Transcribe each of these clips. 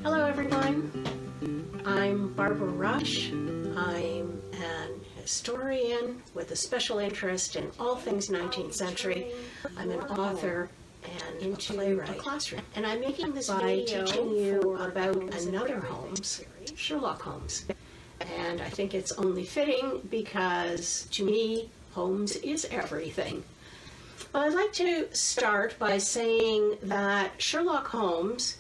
Hello everyone, I'm Barbara Rusch. I'm an historian with a special interest in all things 19th century. I'm an author and into a classroom. And I'm making this by teaching you about another Holmes, Sherlock Holmes. And I think it's only fitting because, to me, Holmes is everything. Well, I'd like to start by saying that Sherlock Holmes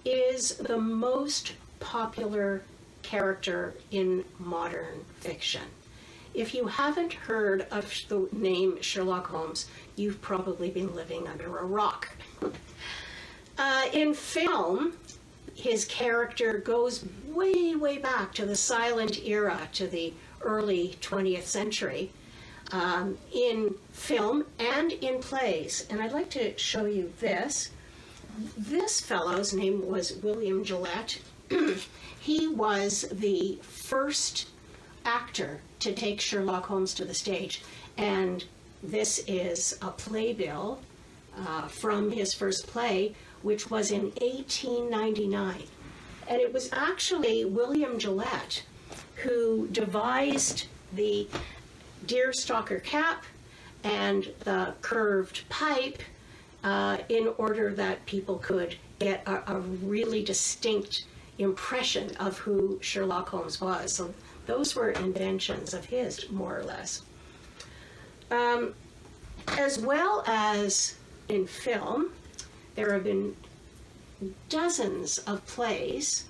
is the most popular character in modern fiction. If you haven't heard of the name Sherlock Holmes, you've probably been living under a rock. In film, his character goes way, way back to the silent era, to the early 20th century, in film and in plays. And I'd like to show you this. This fellow's name was William Gillette. He was the first actor to take Sherlock Holmes to the stage, and this is a playbill from his first play, which was in 1899. And it was actually William Gillette who devised the deer stalker cap and the curved pipe in order that people could get a really distinct impression of who Sherlock Holmes was. So those were inventions of his, more or less. As well as in film, there have been dozens of plays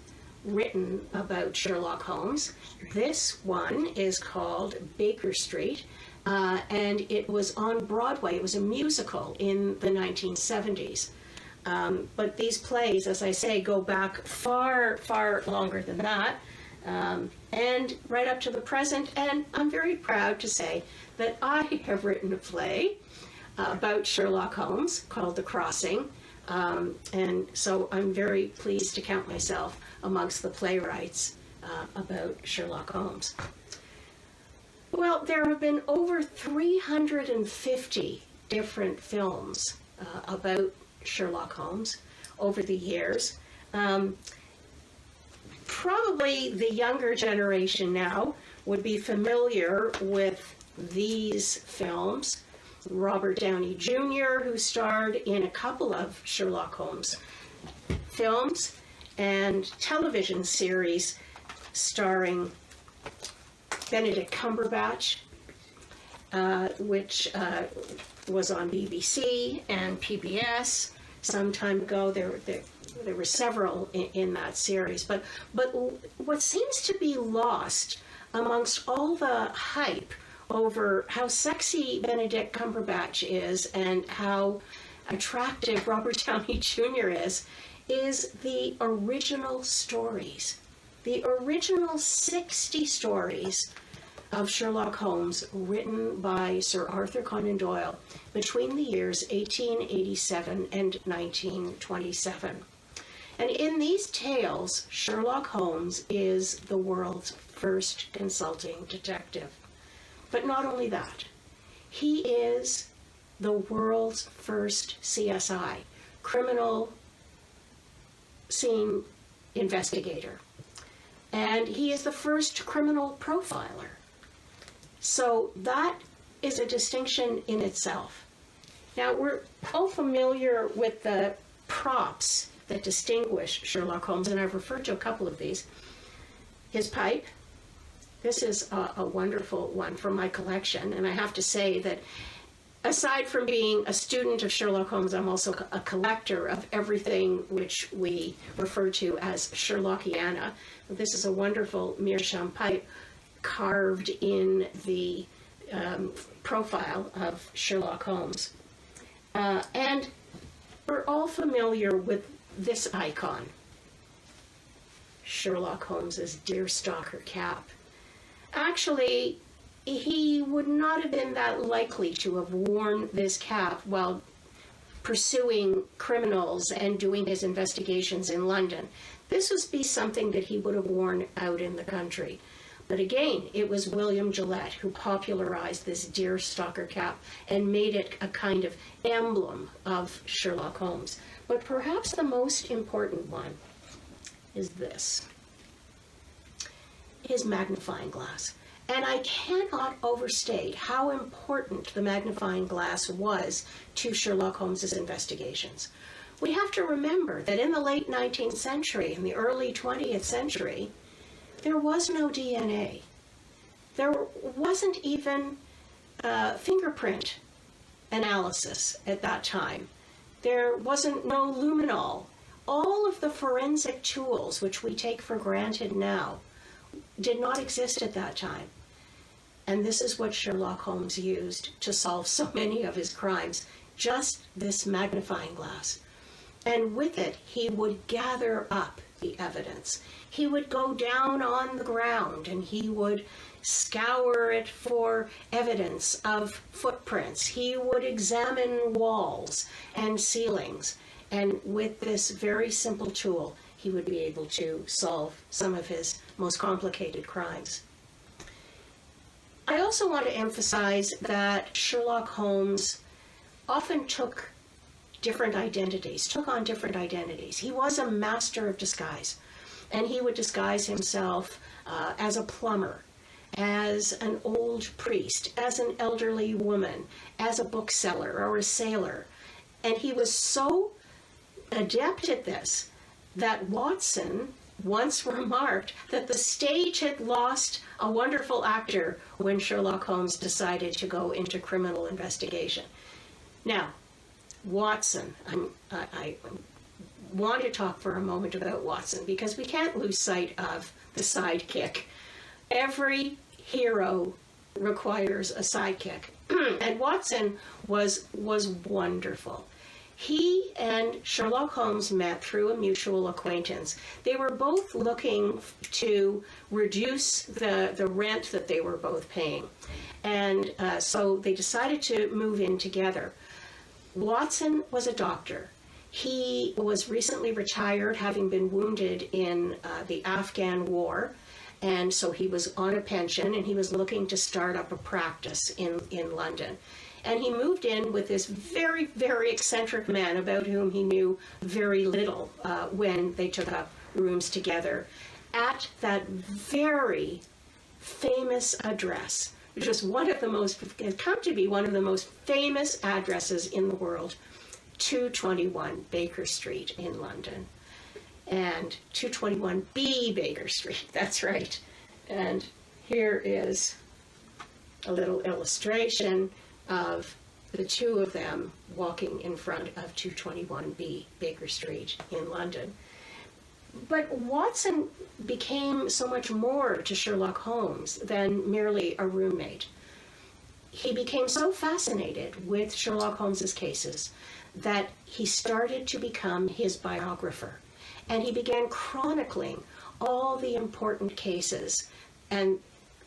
written about Sherlock Holmes. This one is called Baker Street, and it was on Broadway. It was a musical in the 1970s. But these plays, as I say, go back far, far longer than that, and right up to the present. And I'm very proud to say that I have written a play about Sherlock Holmes called The Crossing. And so I'm very pleased to count myself amongst the playwrights about Sherlock Holmes. Well, there have been over 350 different films about Sherlock Holmes over the years. Probably the younger generation now would be familiar with these films. Robert Downey Jr., who starred in a couple of Sherlock Holmes films, and television series starring Benedict Cumberbatch, which was on BBC and PBS some time ago. There were several in that series. But what seems to be lost amongst all the hype over how sexy Benedict Cumberbatch is and how attractive Robert Downey Jr. is the original stories. The original 60 stories of Sherlock Holmes written by Sir Arthur Conan Doyle between the years 1887 and 1927. And in these tales, Sherlock Holmes is the world's first consulting detective. But not only that, he is the world's first CSI, criminal scene investigator. And he is the first criminal profiler. So that is a distinction in itself. Now, we're all familiar with the props that distinguish Sherlock Holmes, and I've referred to a couple of these. His pipe. This is a wonderful one from my collection, and I have to say that aside from being a student of Sherlock Holmes, I'm also a collector of everything which we refer to as Sherlockiana. This is a wonderful Meerschaum pipe carved in the profile of Sherlock Holmes. And we're all familiar with this icon, Sherlock Holmes's deerstalker cap. Actually, he would not have been that likely to have worn this cap while pursuing criminals and doing his investigations in London. This would be something that he would have worn out in the country. But again, it was William Gillette who popularized this deerstalker cap and made it a kind of emblem of Sherlock Holmes. But perhaps the most important one is this, his magnifying glass. And I cannot overstate how important the magnifying glass was to Sherlock Holmes's investigations. We have to remember that in the late 19th century and the early 20th century, there was no DNA. There wasn't even fingerprint analysis at that time. There wasn't no luminol. All of the forensic tools, which we take for granted now, did not exist at that time. And this is what Sherlock Holmes used to solve so many of his crimes, just this magnifying glass. And with it, he would gather up the evidence. He would go down on the ground and he would scour it for evidence of footprints. He would examine walls and ceilings. And with this very simple tool, he would be able to solve some of his most complicated crimes. I also want to emphasize that Sherlock Holmes often took on different identities. He was a master of disguise, and he would disguise himself as a plumber, as an old priest, as an elderly woman, as a bookseller or a sailor. And he was so adept at this that Watson once remarked that the stage had lost a wonderful actor when Sherlock Holmes decided to go into criminal investigation. Now, Watson, I want to talk for a moment about Watson because we can't lose sight of the sidekick. Every hero requires a sidekick, and Watson was wonderful. He and Sherlock Holmes met through a mutual acquaintance. They were both looking to reduce the rent that they were both paying. And so they decided to move in together. Watson was a doctor. He was recently retired, having been wounded in the Afghan war. And so he was on a pension and he was looking to start up a practice in London. And he moved in with this very, very eccentric man about whom he knew very little when they took up rooms together at that very famous address, which was had come to be one of the most famous addresses in the world, 221 Baker Street in London. And 221B Baker Street, that's right. And here is a little illustration of the two of them walking in front of 221B Baker Street in London. But Watson became so much more to Sherlock Holmes than merely a roommate. He became so fascinated with Sherlock Holmes's cases that he started to become his biographer. And he began chronicling all the important cases. And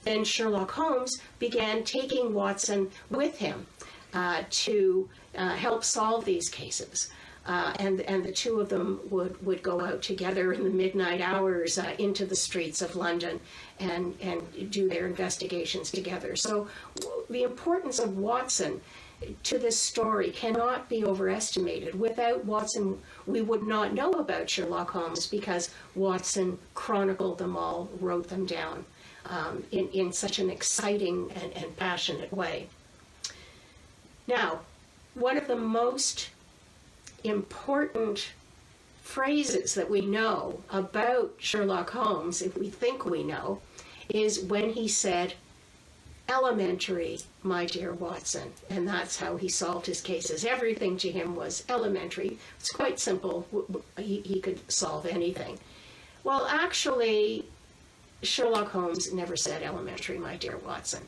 then Sherlock Holmes began taking Watson with him to help solve these cases. And the two of them would go out together in the midnight hours into the streets of London and do their investigations together. So the importance of Watson to this story cannot be overestimated. Without Watson, we would not know about Sherlock Holmes because Watson chronicled them all, wrote them down in such an exciting and passionate way. Now, one of the most important phrases that we know about Sherlock Holmes, if we think we know, is when he said, "Elementary, my dear Watson." And that's how he solved his cases. Everything to him was elementary. It's quite simple. He could solve anything. Well, actually, Sherlock Holmes never said "elementary, my dear Watson."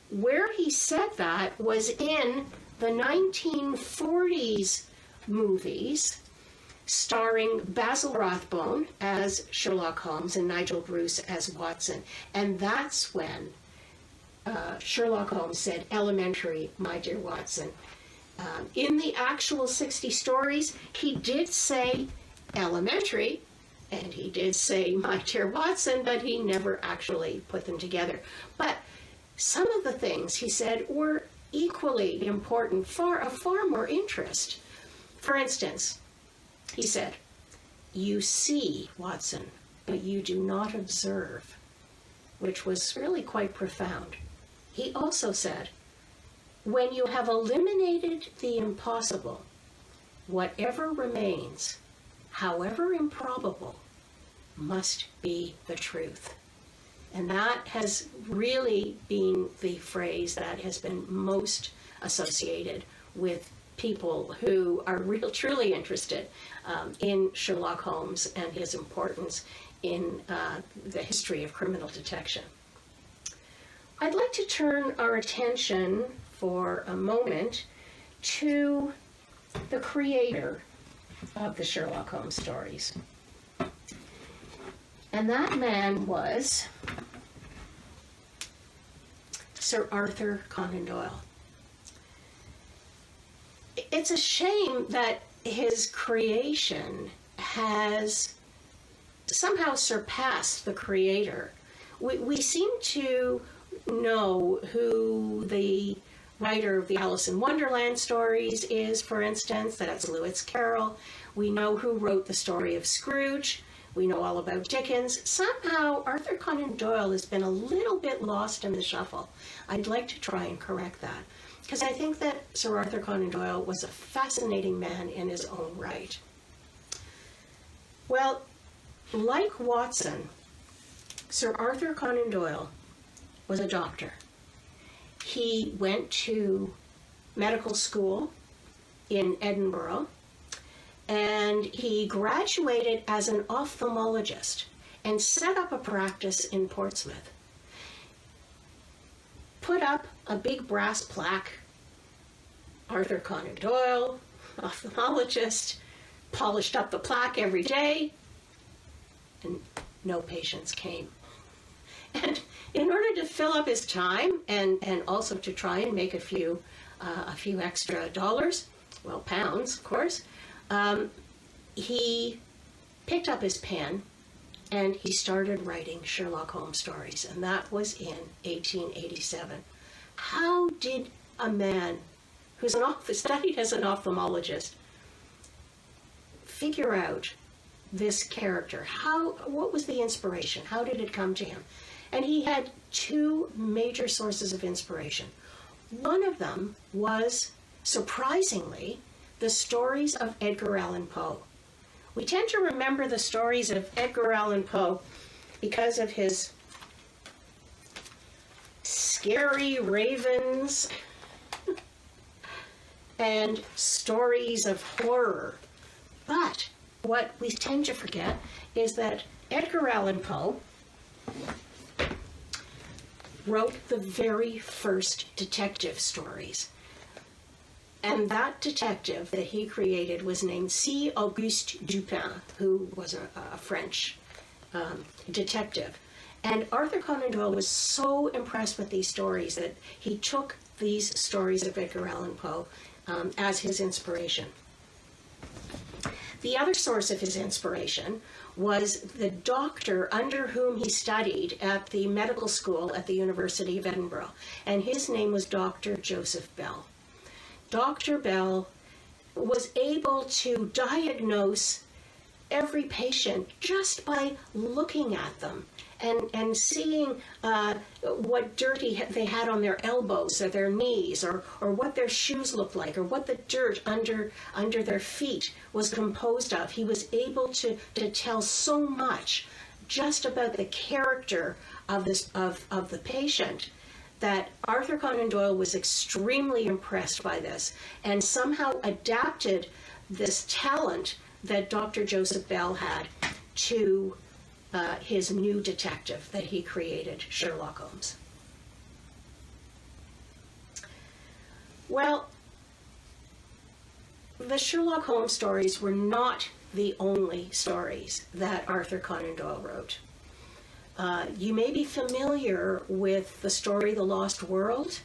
Where he said that was in the 1940s movies starring Basil Rathbone as Sherlock Holmes and Nigel Bruce as Watson. And that's when Sherlock Holmes said, "Elementary, my dear Watson." In the actual 60 stories, he did say elementary, and he did say "my dear Watson," but he never actually put them together. But some of the things he said were equally important, of far more interest. For instance, he said, you see, Watson, but you do not observe, which was really quite profound. He also said, when you have eliminated the impossible, whatever remains, however improbable, must be the truth. And that has really been the phrase that has been most associated with people who are truly interested in Sherlock Holmes and his importance in the history of criminal detection. I'd like to turn our attention for a moment to the creator of the Sherlock Holmes stories. And that man was Sir Arthur Conan Doyle. It's a shame that his creation has somehow surpassed the creator. We seem to know who the writer of the Alice in Wonderland stories is, for instance. That's Lewis Carroll. We know who wrote the story of Scrooge. We know all about Dickens. Somehow, Arthur Conan Doyle has been a little bit lost in the shuffle. I'd like to try and correct that, because I think that Sir Arthur Conan Doyle was a fascinating man in his own right. Well, like Watson, Sir Arthur Conan Doyle was a doctor. He went to medical school in Edinburgh, and he graduated as an ophthalmologist and set up a practice in Portsmouth. Put up a big brass plaque, Arthur Conan Doyle, ophthalmologist, polished up the plaque every day, and no patients came. And in order to fill up his time and also to try and make a few extra dollars, well, pounds, of course, he picked up his pen and he started writing Sherlock Holmes stories, and that was in 1887. How did a man who's studied as an ophthalmologist figure out this character? What was the inspiration? How did it come to him? And he had two major sources of inspiration. One of them was, surprisingly, the stories of Edgar Allan Poe. We tend to remember the stories of Edgar Allan Poe because of his scary ravens and stories of horror. But what we tend to forget is that Edgar Allan Poe wrote the very first detective stories. And that detective that he created was named C. Auguste Dupin, who was a French detective. And Arthur Conan Doyle was so impressed with these stories that he took these stories of Edgar Allan Poe as his inspiration. The other source of his inspiration was the doctor under whom he studied at the medical school at the University of Edinburgh, and his name was Dr. Joseph Bell. Dr. Bell was able to diagnose every patient just by looking at them and seeing what dirt they had on their elbows or their knees, or what their shoes looked like, or what the dirt under their feet was composed of. He was able to tell so much just about the character of the patient that Arthur Conan Doyle was extremely impressed by this and somehow adapted this talent that Dr. Joseph Bell had to his new detective that he created, Sherlock Holmes. Well, the Sherlock Holmes stories were not the only stories that Arthur Conan Doyle wrote. You may be familiar with the story The Lost World.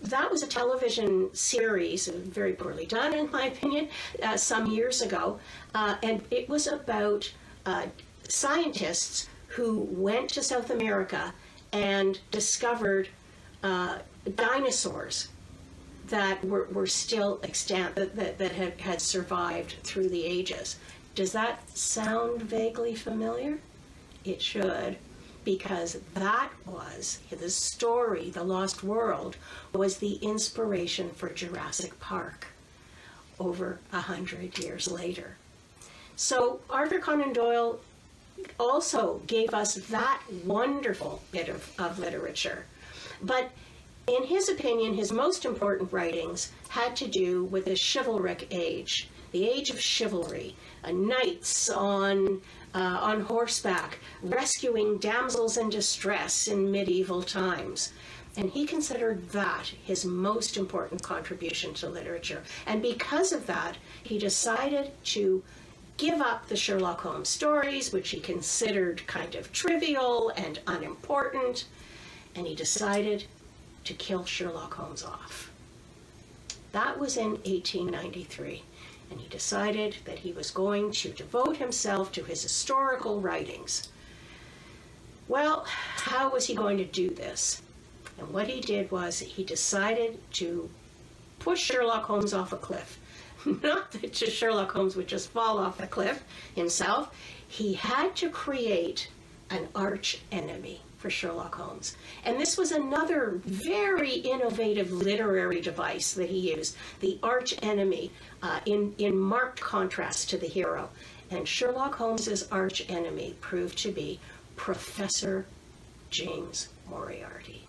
That was a television series, very poorly done in my opinion, some years ago, and it was about scientists who went to South America and discovered dinosaurs that were still extant, that had survived through the ages. Does that sound vaguely familiar? It should, because that was the story, The Lost World, was the inspiration for Jurassic Park over 100 years later. So Arthur Conan Doyle also gave us that wonderful bit of literature. But in his opinion, his most important writings had to do with the chivalric age, the age of chivalry, knights on horseback, rescuing damsels in distress in medieval times. And he considered that his most important contribution to literature. And because of that, he decided to give up the Sherlock Holmes stories, which he considered kind of trivial and unimportant, and he decided to kill Sherlock Holmes off. That was in 1893, and he decided that he was going to devote himself to his historical writings. Well, how was he going to do this? And what he did was he decided to push Sherlock Holmes off a cliff. Not that Sherlock Holmes would just fall off the cliff himself. He had to create an arch enemy for Sherlock Holmes. And this was another very innovative literary device that he used, the arch enemy, in marked contrast to the hero. And Sherlock Holmes's arch enemy proved to be Professor James Moriarty,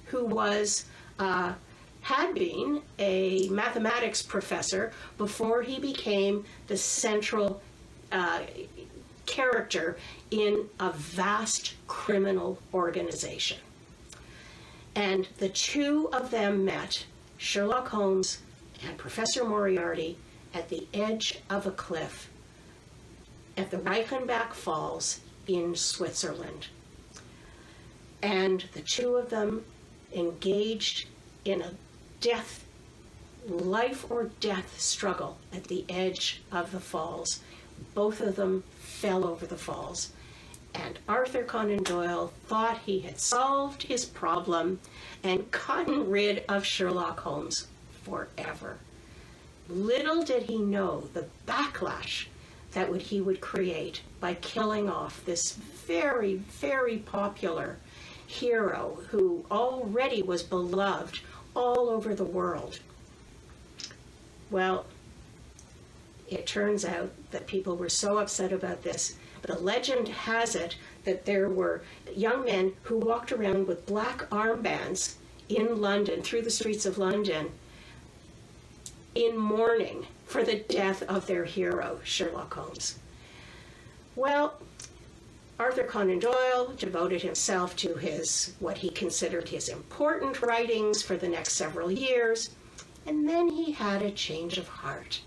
who was had been a mathematics professor before he became the central character in a vast criminal organization. And the two of them met, Sherlock Holmes and Professor Moriarty, at the edge of a cliff at the Reichenbach Falls in Switzerland. And the two of them engaged in a life or death struggle at the edge of the falls. Both of them fell over the falls. And Arthur Conan Doyle thought he had solved his problem and gotten rid of Sherlock Holmes forever. Little did he know the backlash that he would create by killing off this very, very popular hero who already was beloved all over the world. Well, it turns out that people were so upset about this. The legend has it that there were young men who walked around with black armbands in London, through the streets of London, in mourning for the death of their hero, Sherlock Holmes. Well, Arthur Conan Doyle devoted himself to what he considered his important writings for the next several years, and then he had a change of heart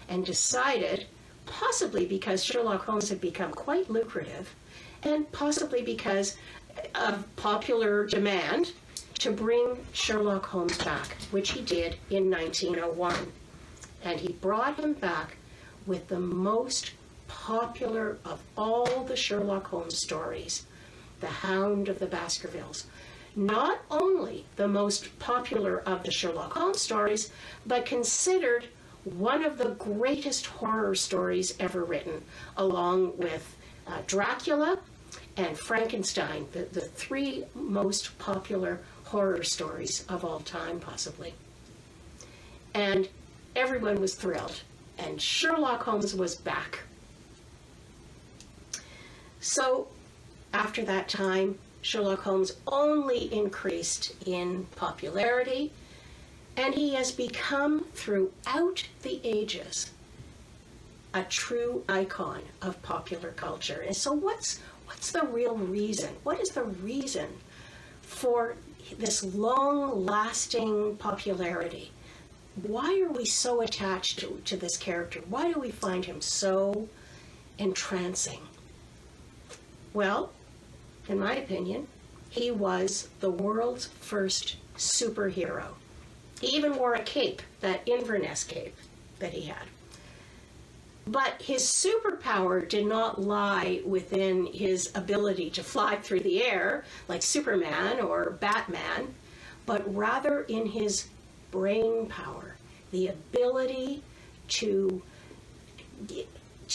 and decided, possibly because Sherlock Holmes had become quite lucrative, and possibly because of popular demand, to bring Sherlock Holmes back, which he did in 1901. And he brought him back with the most popular of all the Sherlock Holmes stories, The Hound of the Baskervilles. Not only the most popular of the Sherlock Holmes stories, but considered one of the greatest horror stories ever written, along with Dracula and Frankenstein, the three most popular horror stories of all time, possibly. And everyone was thrilled, and Sherlock Holmes was back. So after that time, Sherlock Holmes only increased in popularity, and he has become, throughout the ages, a true icon of popular culture. And so what's the real reason? What is the reason for this long-lasting popularity? Why are we so attached to this character? Why do we find him so entrancing? Well, in my opinion, he was the world's first superhero. He even wore a cape, that Inverness cape that he had. But his superpower did not lie within his ability to fly through the air like Superman or Batman, but rather in his brain power, the ability to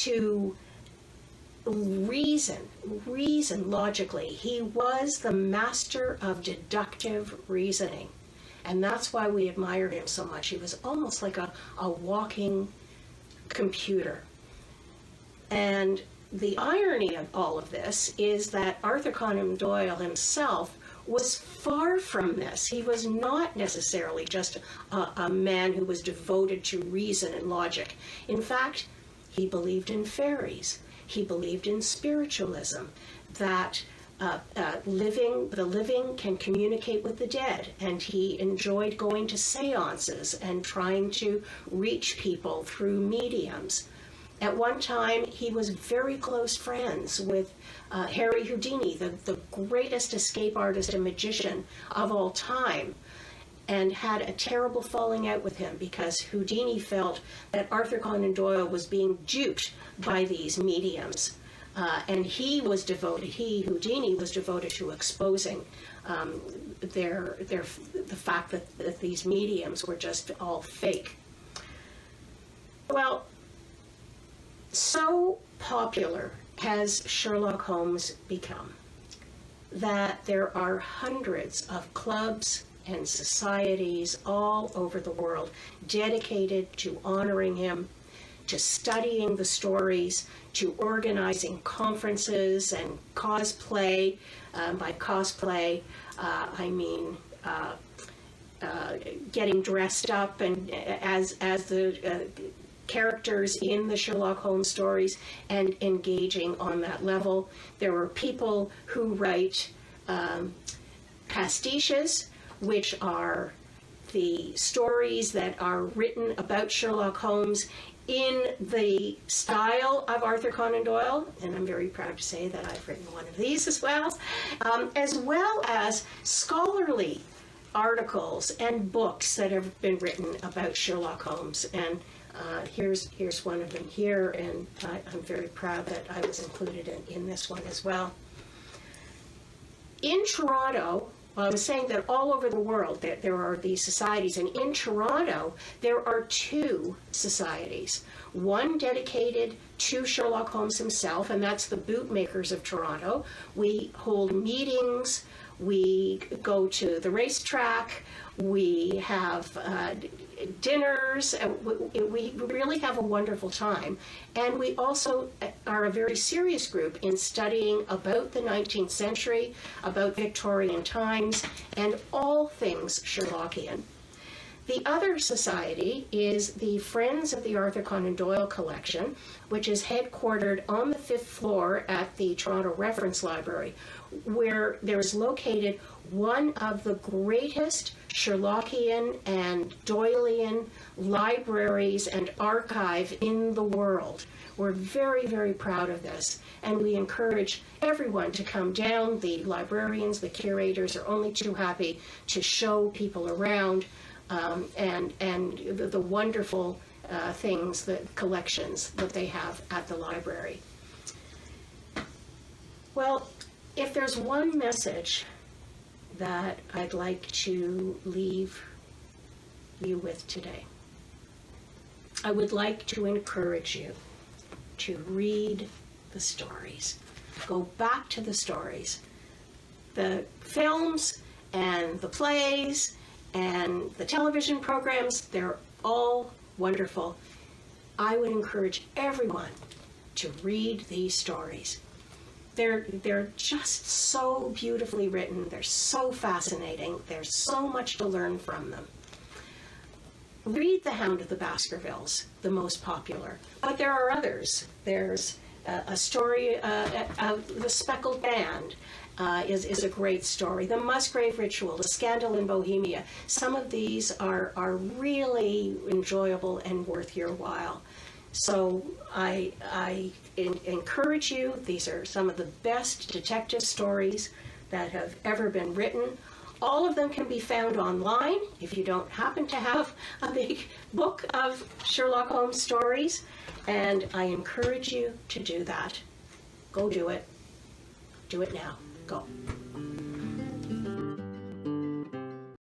to reason logically. He was the master of deductive reasoning. And that's why we admired him so much. He was almost like a walking computer. And the irony of all of this is that Arthur Conan Doyle himself was far from this. He was not necessarily just a man who was devoted to reason and logic. In fact, he believed in fairies. He believed in spiritualism, that the living can communicate with the dead, and he enjoyed going to seances and trying to reach people through mediums. At one time, he was very close friends with Harry Houdini, the greatest escape artist and magician of all time, and had a terrible falling out with him because Houdini felt that Arthur Conan Doyle was being duped by these mediums. And Houdini was devoted to exposing the fact that these mediums were just all fake. Well, so popular has Sherlock Holmes become that there are hundreds of clubs and societies all over the world dedicated to honoring him, to studying the stories, to organizing conferences and cosplay. By cosplay, I mean getting dressed up and as the characters in the Sherlock Holmes stories and engaging on that level. There are people who write pastiches, which are the stories that are written about Sherlock Holmes in the style of Arthur Conan Doyle, and I'm very proud to say that I've written one of these as well as scholarly articles and books that have been written about Sherlock Holmes. And here's one of them here, and I'm very proud that I was included in this one as well. In Toronto, I was saying that all over the world there are these societies, and in Toronto there are two societies. One dedicated to Sherlock Holmes himself, and that's the Bootmakers of Toronto. We hold meetings, we go to the racetrack, we have dinners, we really have a wonderful time. And we also are a very serious group in studying about the 19th century, about Victorian times, and all things Sherlockian. The other society is the Friends of the Arthur Conan Doyle Collection, which is headquartered on the 5th floor at the Toronto Reference Library, where there is located one of the greatest Sherlockian and Doylean libraries and archive in the world. We're very, very proud of this, and we encourage everyone to come down. The librarians, the curators are only too happy to show people around and the wonderful things, the collections that they have at the library. Well, if there's one message that I'd like to leave you with today, I would like to encourage you to read the stories. Go back to the stories. The films and the plays and the television programs, they're all wonderful. I would encourage everyone to read these stories. They're just so beautifully written. They're so fascinating. There's so much to learn from them. Read The Hound of the Baskervilles, the most popular. But there are others. There's a story of The Speckled Band is a great story. The Musgrave Ritual, The Scandal in Bohemia. Some of these are really enjoyable and worth your while. So I encourage you. These are some of the best detective stories that have ever been written. All of them can be found online if you don't happen to have a big book of Sherlock Holmes stories, and I encourage you to do that. Go do it. Do it now. Go.